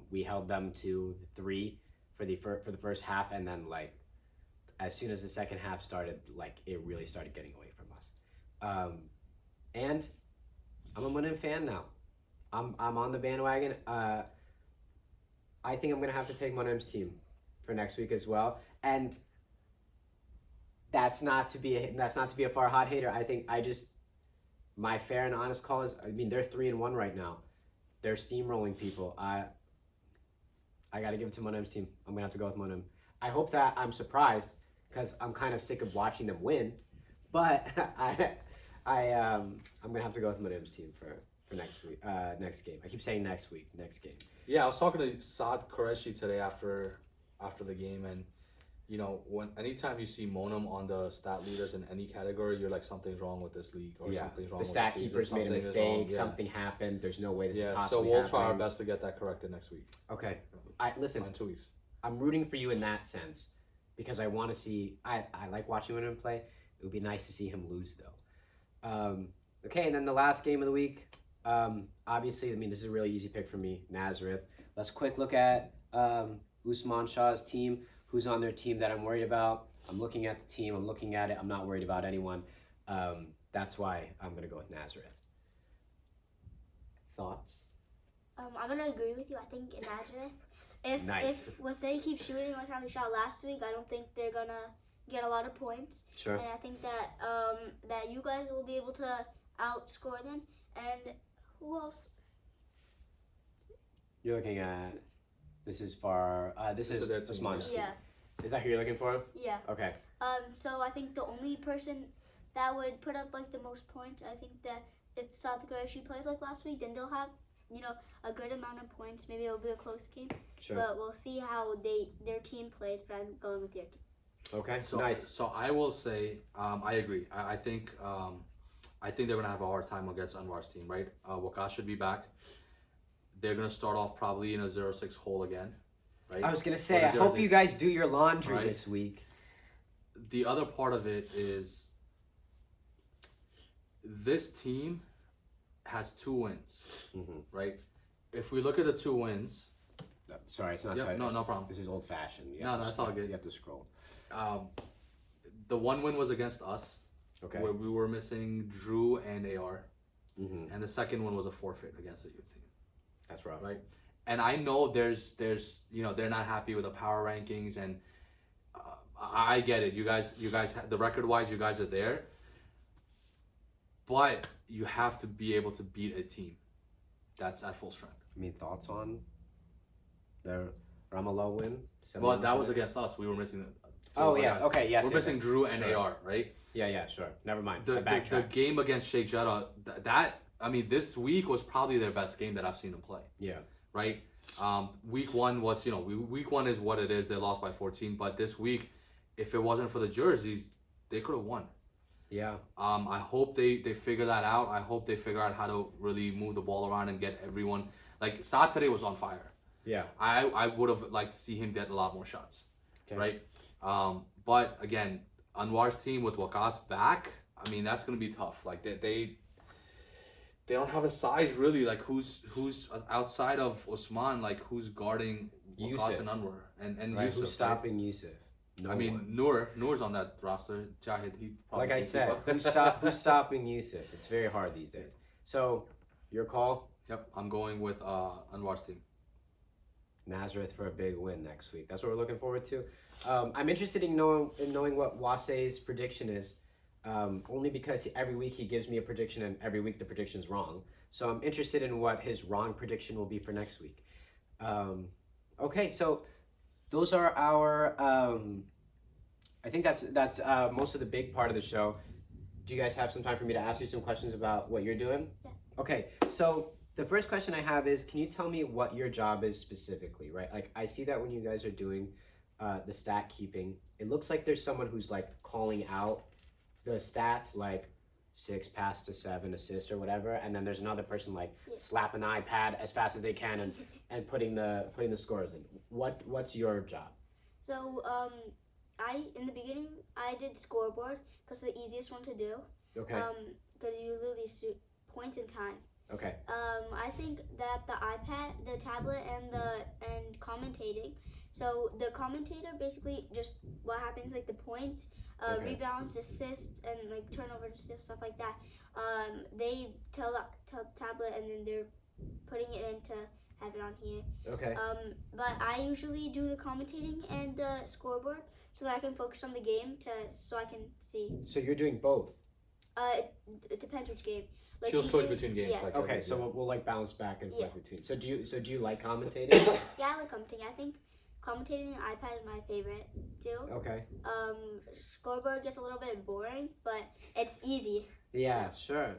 we held them to 3 for the first half, and then like as soon as the second half started, like it really started getting away from us. And I'm a Monim fan now. I'm on the bandwagon. I think I'm gonna have to take Monim's team for next week as well, and that's not to be a Farhad hater. I think my fair and honest call is, I mean, they're 3-1 right now. They're steamrolling people. I got to give it to Monim's team. I'm gonna have to go with Monim. I hope that I'm surprised because I'm kind of sick of watching them win, but I'm gonna have to go with Monim's team for next week. Next game. I keep saying next week. Next game. Yeah, I was talking to Saad Qureshi today after the game, and anytime you see Monim on the stat leaders in any category, you're like, something's wrong with this league, or something's wrong The with stat the season. keepers made a Something is mistake. wrong. Yeah. Something happened. There's no way this is Yeah, so possibly we'll try our happening. best to get that corrected next week. Okay. Listen. In 2 weeks. I'm rooting for you in that sense because I want to see. I like watching him play. It would be nice to see him lose though. Okay, and then the last game of the week. Obviously, I mean, this is a really easy pick for me, Nazareth. Let's quick look at Usman Shah's team. Who's on their team that I'm worried about? I'm looking at the team. I'm looking at it. I'm not worried about anyone. That's why I'm gonna go with Nazareth. Thoughts? I'm gonna agree with you. I think in Nazareth, Nice. if Wasey keeps shooting like how he shot last week, I don't think they're gonna get a lot of points. Sure. And I think that that you guys will be able to outscore them. And who else? You're looking at. This is far. This This is is their team, Usman's team. Yeah, Is that who you're looking for? yeah. Okay. So I think the only person that would put up like the most points, I think that if South Qureshi plays like last week, then they'll have a good amount of points. Maybe it'll be a close game, Sure. but we'll see how their team plays. But I'm going with your team. Okay. So Nice. So I will say, I agree. I think they're gonna have a hard time against Anwar's team, right? Waqas should be back. They're gonna start off probably in a 0-6 hole again, right? I was gonna say, Or I hope 0-6. you guys do your laundry Right. this week. The other part of it is this team has 2 wins, right? If we look at the 2 wins, Sorry, it's not. Yep, sorry, no, this- no problem. This is old fashioned. No, that's all good. You have to scroll. the 1 win was against us, Okay. where we were missing Drew and AR, Mm-hmm. and the second one was a forfeit against the youth team. That's rough. Right. And I know there's they're not happy with the power rankings, and I get it. You guys the record wise, you guys are there, but you have to be able to beat a team that's at full strength. I mean, thoughts on the Ramallah win? Well, that was against us. We were missing the. Oh yes. Okay. Yes. We're yes, missing yes. Drew and Sure. AR, right? Yeah. Sure. Never mind. The I backtracked. game against Sheikh Jarrah, that I mean, this week was probably their best game that I've seen them play. Yeah. right? Week one was, week one is what it is. They lost by 14, but this week, if it wasn't for the jerseys, they could have won. Yeah. I hope they figure that out. I hope they figure out how to really move the ball around and get everyone. Like, Saad today was on fire. Yeah. I would have liked to see him get a lot more shots, Okay. right? But again, Anwar's team with Waqas back, I mean, that's gonna be tough. Like they don't have a size really. Like who's outside of Usman, like who's guarding Waqas Yusuf. and Anwar and Right. Yusuf, Who's stopping Yusuf? No I mean, one. Noor's on that roster. Jahid, he probably Like I can't said, keep up. who's stopping Yusuf? It's very hard these days. So, your call, Yep, I'm going with Anwar's team. Nazareth for a big win next week. That's what we're looking forward to. I'm interested in knowing what Wase's prediction is, only because every week he gives me a prediction and every week the prediction's wrong. So I'm interested in what his wrong prediction will be for next week. Okay, so those are our. I think that's most of the big part of the show. Do you guys have some time for me to ask you some questions about what you're doing? Yeah. Okay, so the first question I have is, can you tell me what your job is specifically, right? Like, I see that when you guys are doing the stat keeping, it looks like there's someone who's like calling out the stats, like 6 pass to 7 assist or whatever, and then there's another person like slap an iPad as fast as they can and putting the scores in. What's your job? So in the beginning I did scoreboard because it's the easiest one to do. Okay. Because you literally shoot points in time. Okay. I think that the iPad, the tablet, and commentating. So the commentator basically just what happens, like the points, Okay. rebounds, assists, and like turnovers, stuff like that. They tell tablet, and then they're putting it in to have it on here. Okay. But I usually do the commentating and the scoreboard so that I can focus on the game so I can see. So you're doing both. It depends which game. Like She'll switch usually- between games. Yeah. Like Okay, so we'll like bounce back and forth Yeah. between. So do you like commentating? Yeah, I like commentating. I think commentating on iPad is my favorite too. Okay. Scoreboard gets a little bit boring, but it's easy. Yeah, sure.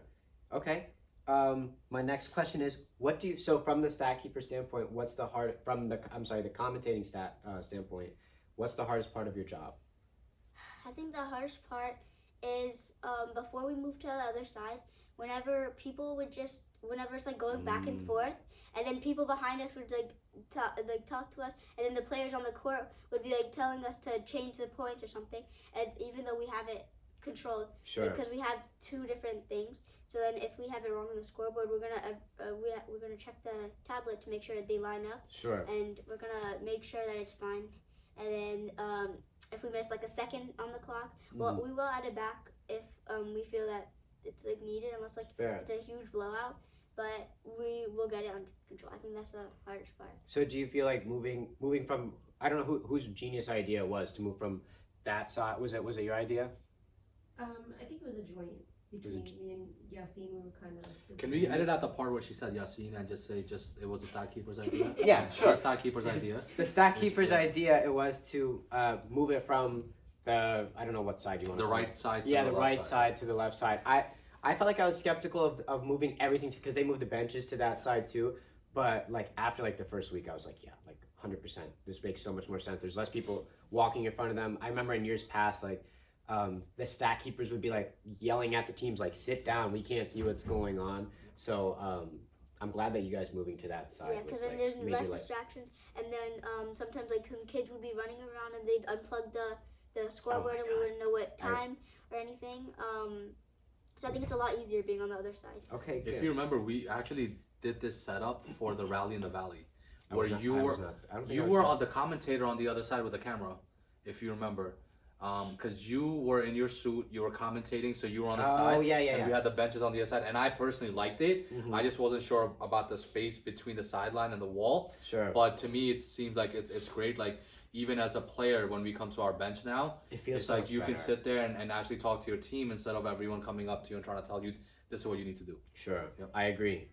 Okay. My next question is, so from the stat keeper standpoint, the commentating standpoint, what's the hardest part of your job? I think the hardest part is before we move to the other side, whenever it's like going back and forth, and then people behind us would talk to us, and then the players on the court would be like telling us to change the points or something, and even though we have it controlled, Sure. because we have two different things. So then if we have it wrong on the scoreboard, we're gonna check the tablet to make sure that they line up, Sure. and we're gonna make sure that it's fine. And then if we miss like a second on the clock, well, we will add it back if we feel that it's like needed, unless like Fair. it's a huge blowout. But we will get it under control. I think that's the hardest part. So do you feel like moving from, I don't know whose genius idea it was to move from that side? Was it your idea? I think it was a joint between me and Yassine. We were kind of. Can we edit out the part where she said Yassine and just say it was the stat keeper's idea? Yeah, sure. The stat keeper's idea. The stat keeper's idea, it was to move it from I don't know what side you want The to call it. right side to Yeah, the the left right side to the left side. I felt like I was skeptical of moving everything because they moved the benches to that side too. But like after like the first week, I was like, yeah, like 100%. This makes so much more sense. There's less people walking in front of them. I remember in years past, like the stat keepers would be like yelling at the teams, like, sit down, we can't see what's going on. So I'm glad that you guys moving to that side. Yeah, because was, then like, there's made less you, like- distractions, and then sometimes like some kids would be running around and they'd unplug the scoreboard and we God. wouldn't know what time or anything. So I think it's a lot easier being on the other side. Okay, good. If you remember, we actually did this setup for the rally in the valley, I where was not- you I were was not- I don't think you I was were there. on the commentator on the other side with the camera, if you remember, because you were in your suit, you were commentating, so you were on the side. Oh, yeah, and yeah. we had the benches on the other side, and I personally liked it. Mhm. I just wasn't sure about the space between the sideline and the wall. Sure. But to me, it seems like it's great. Like, even as a player, when we come to our bench now, It feels it's so like much you can better. sit there and actually talk to your team instead of everyone coming up to you and trying to tell you this is what you need to do. Sure, Yep. I agree.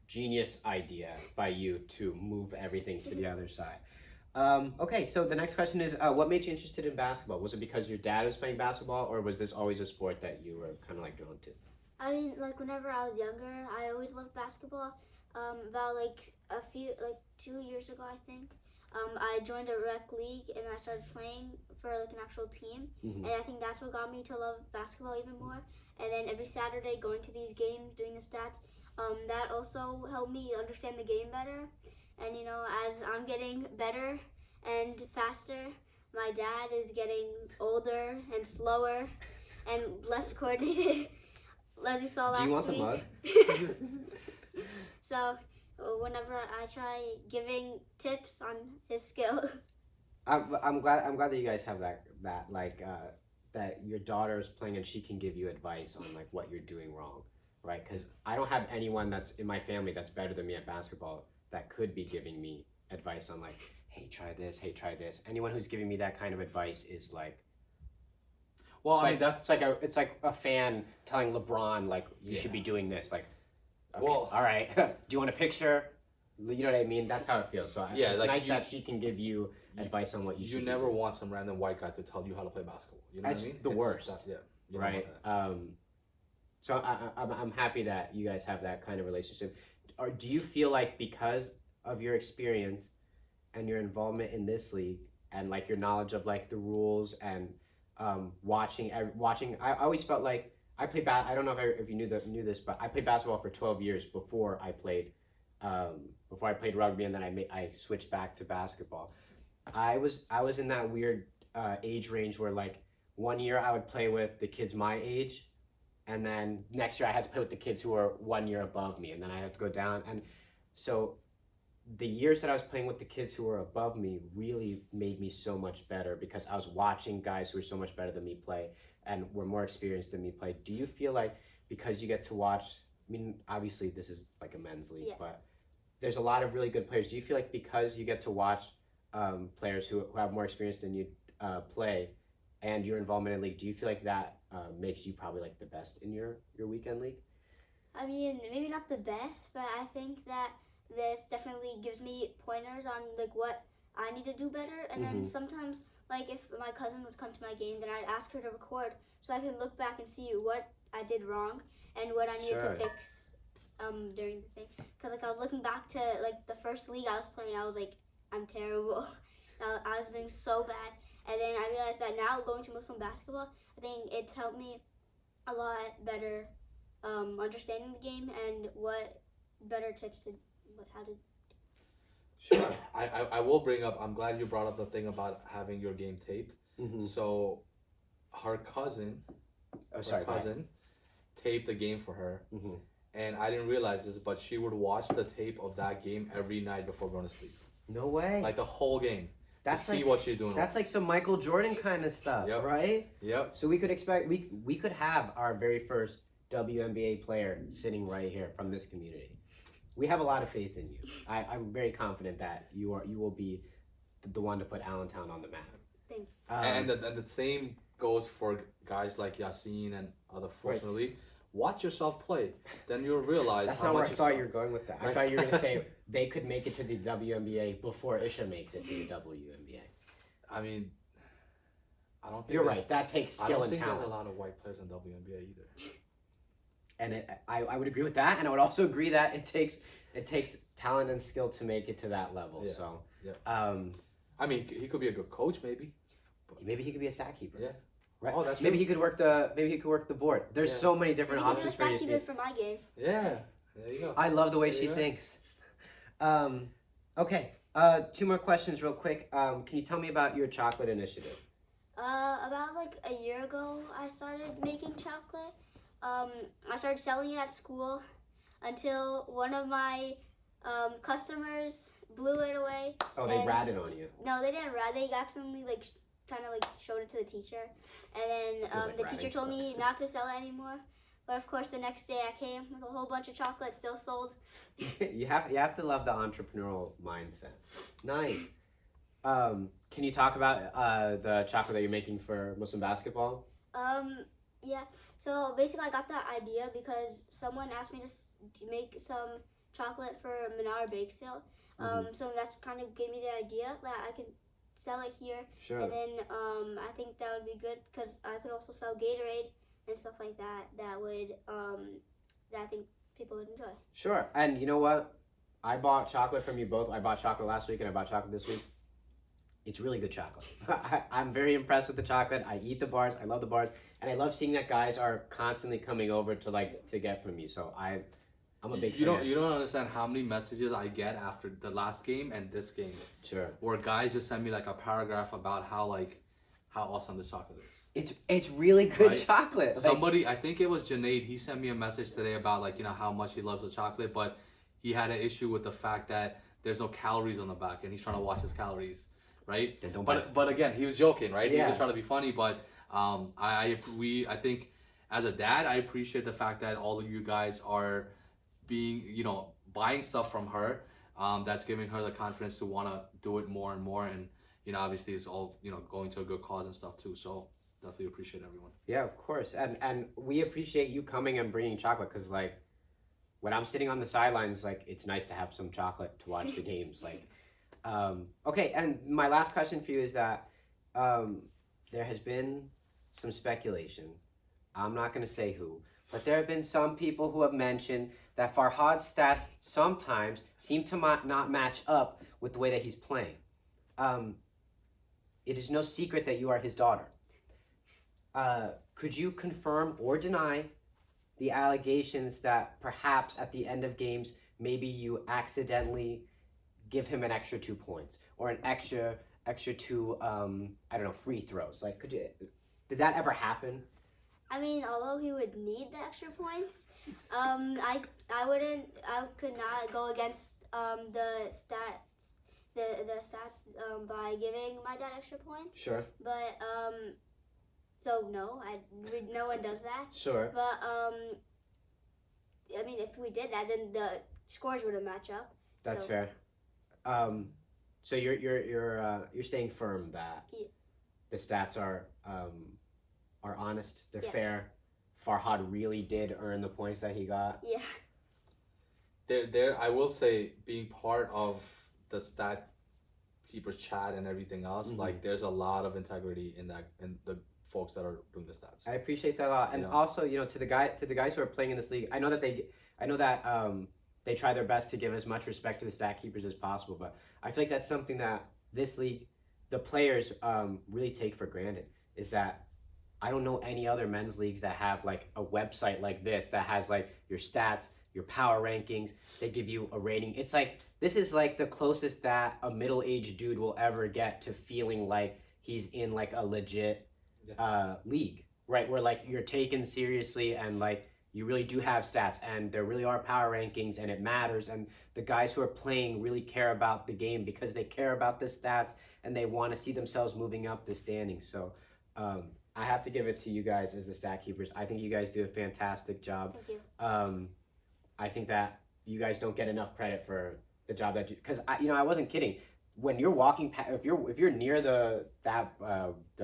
Genius idea by you to move everything to the other side. Okay, so the next question is, what made you interested in basketball? Was it because your dad was playing basketball, or was this always a sport that you were kind of like drawn to? I mean, like whenever I was younger, I always loved basketball. About like 2 years ago, I think. I joined a rec league and I started playing for like an actual team, Mhm. and I think that's what got me to love basketball even more. And then every Saturday, going to these games, doing the stats, that also helped me understand the game better. And as I'm getting better and faster, my dad is getting older and slower and less coordinated, as you saw Do you want last the week. mug? So whenever I try giving tips on his skills. I'm glad that you guys have that that your daughter is playing and she can give you advice on like what you're doing wrong, right? Because I don't have anyone that's in my family that's better than me at basketball that could be giving me advice on like, hey, try this, hey, try this. Anyone who's giving me that kind of advice is like, Well, it's I mean, that's it's like a fan telling LeBron like you should be doing this. Like, okay, Well- all right, do you want a picture? You know what I mean? That's how it feels. So Yeah, it's like nice you- that she can give you advice on what you should. you never want some random white guy to tell you how to play basketball. You know That's what I mean? the worst. Yeah, you don't Right. want that. So I'm happy that you guys have that kind of relationship. Or do you feel like because of your experience and your involvement in this league and like your knowledge of like the rules and watching, I always felt like I played I don't know if you knew this, but I played basketball for 12 years before I played rugby, and then I switched back to basketball. I was in that weird age range where like 1 year I would play with the kids my age, and then next year I had to play with the kids who were 1 year above me, and then I had to go down. And so the years that I was playing with the kids who were above me really made me so much better because I was watching guys who were so much better than me play and were more experienced than me play. Do you feel like because you get to watch, I mean, obviously this is like a men's league, Yeah. but there's a lot of really good players. Do you feel like because you get to watch players who have more experience than you play and your involvement in league, do you feel like that makes you probably like the best in your weekend league? I mean, maybe not the best, but I think that this definitely gives me pointers on like what I need to do better. And then sometimes, like if my cousin would come to my game, then I'd ask her to record so I can look back and see what I did wrong and what I needed Sure. to fix during the thing. Because like I was looking back to like the first league I was playing, I was like, I'm terrible. I was doing so bad. And then I realized that now going to Muslim basketball, I think it's helped me a lot better understanding the game and what better tips to how to. Sure. I will bring up. I'm glad you brought up the thing about having your game taped. Mm-hmm. So, her cousin, Oh, sorry. taped the game for her, Mm-hmm. and I didn't realize this, but she would watch the tape of that game every night before going to sleep, No way. like the whole game, that's to see like what she's doing. that's like some Michael Jordan kind of stuff, Yep. right? Yep. So we could expect we could have our very first WNBA player sitting right here from this community. We have a lot of faith in you. I'm very confident that you will be the one to put Allentown on the map. Thank And the same goes for guys like Yassine and other folks in the league. Watch yourself play, then you'll realize that's how not much where I you thought suck. you were going with that. I Right. thought you were going to say they could make it to the WNBA before Isha makes it to the WNBA. I mean, I don't think You're there's- right. That takes I skill don't and think talent. there's a lot of white players in WNBA either. And I would agree with that, and I would also agree that it takes talent and skill to make it to that level. Yeah. So, Yeah. I mean, he could be a good coach, maybe. maybe he could be a stat keeper. Yeah. Right. Oh, that's maybe true. he could work the board. There's Yeah. so many different you. Maybe do a options for you. stat to keeper see. for my game. Yeah. There you go. I love the way There she you go. thinks. Okay. 2 more questions, real quick. Can you tell me about your chocolate initiative? About like a year ago, I started making chocolate. I started selling it at school until one of my customers blew it away. Oh, they And- ratted on you. No, they didn't rat. They accidentally kind of showed it to the teacher, and then Feels like the ratting. teacher told me not to sell it anymore. But of course, the next day I came with a whole bunch of chocolate still sold. you have to love the entrepreneurial mindset. Nice. Can you talk about the chocolate that you're making for Muslim basketball? Yeah. So basically, I got that idea because someone asked me to make some chocolate for Minar Bake Sale. So that's kind of gave me the idea that I could sell it here, Sure. and then I think that would be good because I could also sell Gatorade and stuff like that. That would that I think people would enjoy. Sure. And you know what? I bought chocolate from you both. I bought chocolate last week and I bought chocolate this week. It's really good chocolate. I'm very impressed with the chocolate. I eat the bars. I love the bars, and I love seeing that guys are constantly coming over to get from you. So I'm a big fan. You don't understand how many messages I get after the last game and this game. Sure. Where guys just send me like a paragraph about how awesome this chocolate is. It's really good Right? chocolate. Somebody, I think it was Junaid, he sent me a message today about how much he loves the chocolate, but he had an issue with the fact that there's no calories on the back and he's trying to watch his calories, right? Then don't buy it. But again, he was joking, right? He was Yeah. just trying to be funny, but I think as a dad, I appreciate the fact that all of you guys are being, buying stuff from her, that's giving her the confidence to want to do it more and more, and obviously it's all going to a good cause and stuff too. So definitely appreciate everyone. Yeah, of course, and we appreciate you coming and bringing chocolate because when I'm sitting on the sidelines, it's nice to have some chocolate to watch the games. Okay, and my last question for you is that there has been some speculation. I'm not going to say who, but there have been some people who have mentioned that Farhad's stats sometimes seem to not match up with the way that he's playing. It is no secret that you are his daughter. Could you confirm or deny the allegations that perhaps at the end of games, maybe you accidentally give him an extra 2 points or an extra 2, free throws? Did that ever happen? I mean, although he would need the extra points, I could not go against the stats by giving my dad extra points. Sure. But so no, no one does that. Sure. But I mean, if we did that, then the scores wouldn't match up. That's So- fair. So you're staying firm that Yeah. the stats are honest, they're Yeah. fair. Farhad really did earn the points that he got. Yeah. There, I will say, being part of the stat keepers chat and everything else, Mhm. there's a lot of integrity in that, in the folks that are doing the stats. I appreciate that a lot, and Yeah. also to the guys who are playing in this league, I know that they try their best to give as much respect to the stat keepers as possible, but I feel like that's something that this league, the players really take for granted. Is that I don't know any other men's leagues that have a website like this that has your stats, your power rankings. They give you a rating. It's this is the closest that a middle-aged dude will ever get to feeling like he's in a legit league, right? Where you're taken seriously and you really do have stats and there really are power rankings and it matters, and the guys who are playing really care about the game because they care about the stats and they want to see themselves moving up the standings. So I have to give it to you guys as the stat keepers. I think you guys do a fantastic job. Thank you. I think that you guys don't get enough credit for the job that you, because I wasn't kidding. When you're walking past, if you're near the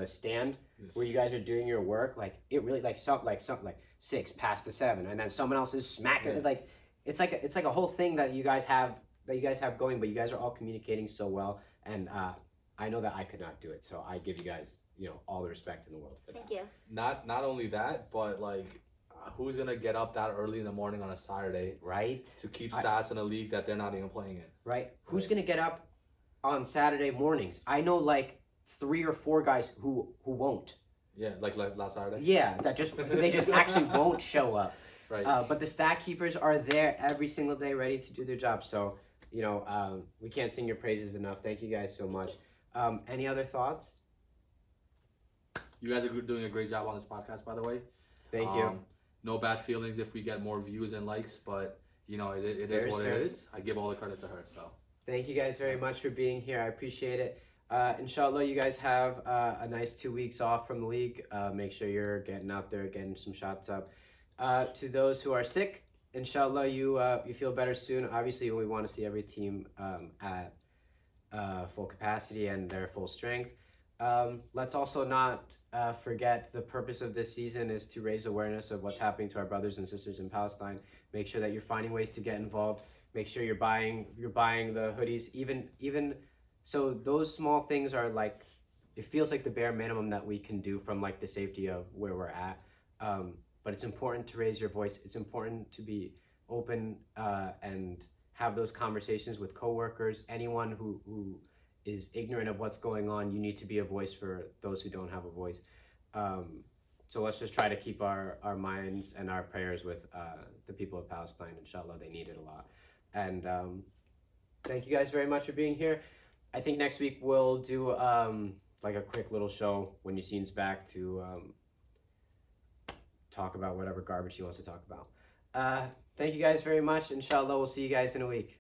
stand where you guys are doing your work, it really something 6 past the 7, and then someone else is smacking. Yeah. It's like a whole thing that you guys have going, but you guys are all communicating so well, and I know that I could not do it, so I give you guys all the respect in the world for that. Thank you. Not only that, but who's gonna get up that early in the morning on a Saturday, Right? to keep stats in a league that they're not even playing in? Right? Who's Right. gonna get up on Saturday mornings? I know 3 or 4 guys who won't. Yeah, like last Saturday. Yeah, they just actually won't show up. Right. But the stat keepers are there every single day, ready to do their job. So we can't sing your praises enough. Thank you guys so much. Any other thoughts? You guys are doing a great job on this podcast, by the way. Thank you. No bad feelings if we get more views and likes, but it Fair is is what fair. it is. I give all the credit to her. So Thank you guys very much for being here. I appreciate it. Inshallah, you guys have a nice 2 weeks off from the league. Make sure you're getting out there, getting some shots up. To those who are sick, inshallah, you feel better soon. Obviously, we want to see every team at full capacity and their full strength. Let's also not forget the purpose of this season is to raise awareness of what's happening to our brothers and sisters in Palestine. Make sure that you're finding ways to get involved. Make sure you're buying the hoodies. Even so, those small things are it feels like the bare minimum that we can do from the safety of where we're at. But it's important to raise your voice. It's important to be open and have those conversations with coworkers, anyone who is ignorant of what's going on. You need to be a voice for those who don't have a voice. So let's just try to keep our minds and our prayers with the people of Palestine. Inshallah, they need it a lot. And thank you guys very much for being here. I think next week we'll do like a quick little show when Yassine's back to talk about whatever garbage he wants to talk about. Thank you guys very much. Inshallah, we'll see you guys in a week.